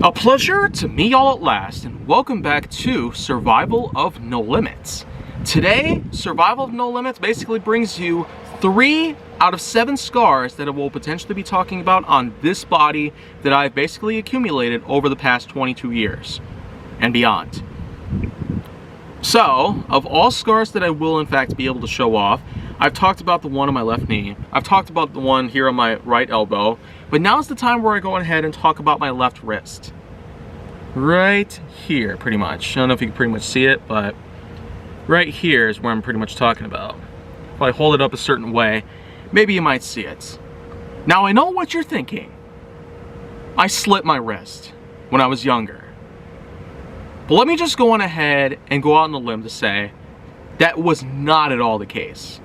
A pleasure to meet y'all at last, and welcome back to Survival of No Limits. Today, Survival of No Limits basically brings you 3 out of 7 scars that I will potentially be talking about on this body that I've basically accumulated over the past 22 years and beyond. So, of all scars that I will in fact be able to show off, I've talked about the one on my left knee, I've talked about the one here on my right elbow, but now's the time where I go ahead and talk about my left wrist. Right here, pretty much. I don't know if you can pretty much see it, but right here is where I'm pretty much talking about. If I hold it up a certain way, maybe you might see it. Now I know what you're thinking. I slit my wrist when I was younger. But let me just go on ahead and go out on a limb to say that was not at all the case.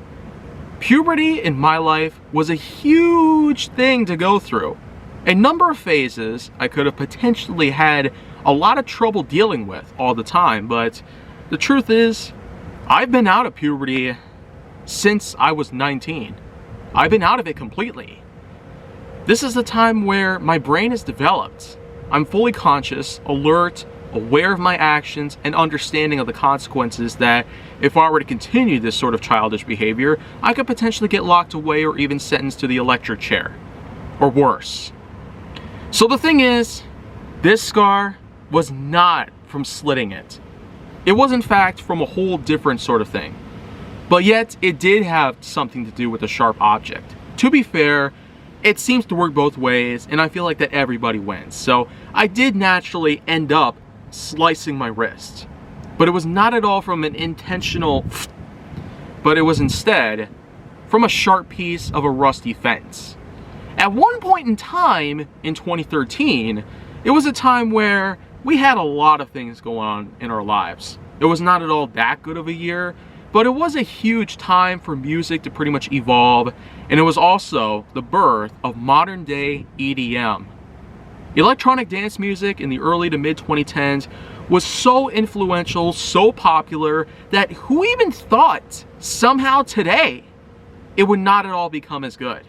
Puberty in my life was a huge thing to go through. A number of phases I could have potentially had a lot of trouble dealing with all the time, but the truth is, I've been out of puberty since I was 19. I've been out of it completely. This is the time where my brain is developed. I'm fully conscious, alert, aware of my actions, and understanding of the consequences that if I were to continue this sort of childish behavior, I could potentially get locked away or even sentenced to the electric chair, or worse. So the thing is, this scar was not from slitting it. It was in fact from a whole different sort of thing. But yet, it did have something to do with a sharp object. To be fair, it seems to work both ways, and I feel like that everybody wins. So I did naturally end up slicing my wrist. But it was not at all from an intentional, but it was instead from a sharp piece of a rusty fence. At one point in time, in 2013, it was a time where we had a lot of things going on in our lives. It was not at all that good of a year, but it was a huge time for music to pretty much evolve, and it was also the birth of modern day EDM. Electronic dance music in the early to mid 2010s was so influential, so popular, that who even thought somehow today it would not at all become as good?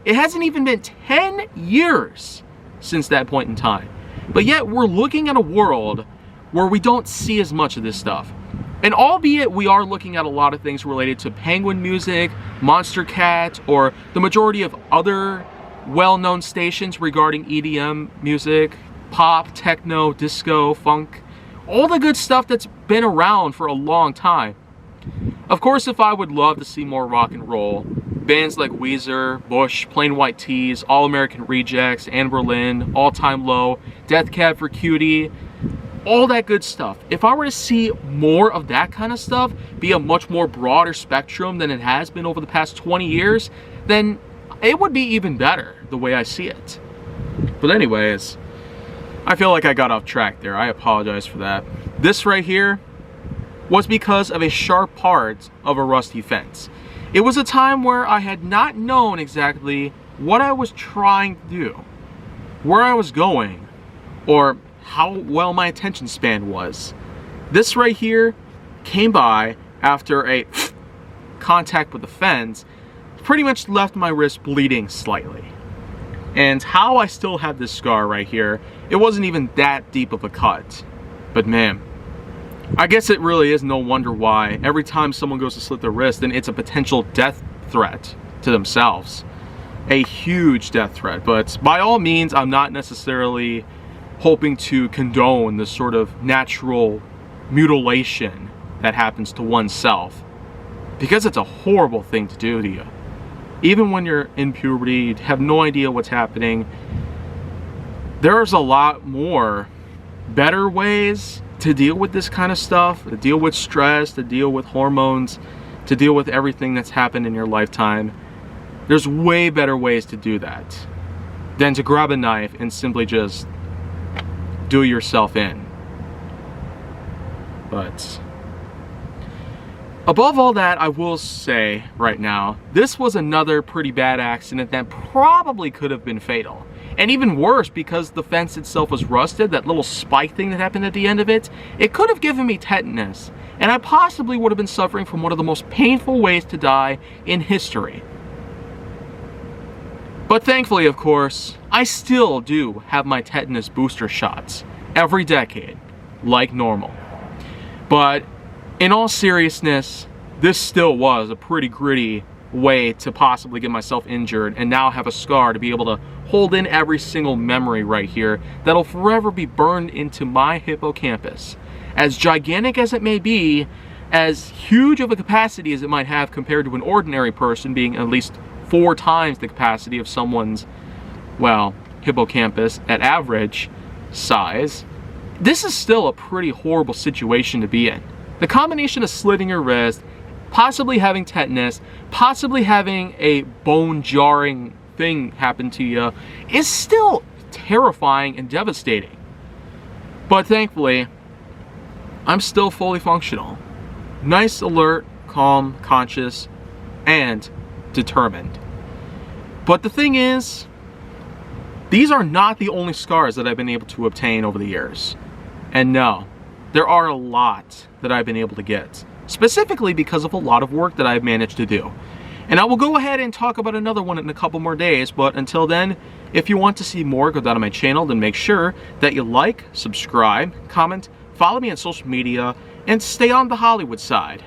It hasn't even been 10 years since that point in time. But yet we're looking at a world where we don't see as much of this stuff. And albeit we are looking at a lot of things related to Penguin Music, Monster Cat, or the majority of other well-known stations regarding EDM music, pop, techno, disco, funk, all the good stuff that's been around for a long time. Of course, if I would love to see more rock and roll, bands like Weezer, Bush, Plain White T's, All American Rejects, Anne Berlin, All Time Low, Death Cab for Cutie, all that good stuff. If I were to see more of that kind of stuff be a much more broader spectrum than it has been over the past 20 years, then it would be even better the way I see it. But anyways, I feel like I got off track there. I apologize for that. This right here was because of a sharp part of a rusty fence. It was a time where I had not known exactly what I was trying to do, where I was going, or how well my attention span was. This right here came by after a contact with the fence, pretty much left my wrist bleeding slightly. And how I still have this scar right here, it wasn't even that deep of a cut. But man, I guess it really is no wonder why every time someone goes to slit their wrist, then it's a potential death threat to themselves. A huge death threat. But by all means, I'm not necessarily hoping to condone the sort of natural mutilation that happens to oneself, because it's a horrible thing to do to you. Even when you're in puberty, you have no idea what's happening. There's a lot more better ways to deal with this kind of stuff, to deal with stress, to deal with hormones, to deal with everything that's happened in your lifetime. There's way better ways to do that than to grab a knife and simply just do yourself in. But above all that, I will say right now, this was another pretty bad accident that probably could have been fatal. And even worse, because the fence itself was rusted, that little spike thing that happened at the end of it, it could have given me tetanus. And I possibly would have been suffering from one of the most painful ways to die in history. But thankfully, of course, I still do have my tetanus booster shots every decade, like normal. But in all seriousness, this still was a pretty gritty way to possibly get myself injured and now have a scar to be able to hold in every single memory right here that'll forever be burned into my hippocampus. As gigantic as it may be, as huge of a capacity as it might have compared to an ordinary person being at least 4 times the capacity of someone's, well, hippocampus at average size, this is still a pretty horrible situation to be in. The combination of slitting your wrist, possibly having tetanus, possibly having a bone-jarring thing happen to you is still terrifying and devastating. But thankfully, I'm still fully functional. Nice, alert, calm, conscious, and determined. But the thing is, these are not the only scars that I've been able to obtain over the years. And no, there are a lot that I've been able to get, specifically because of a lot of work that I've managed to do. And I will go ahead and talk about another one in a couple more days, but until then, if you want to see more, go down to my channel, then make sure that you like, subscribe, comment, follow me on social media, and stay on the Hollywood side.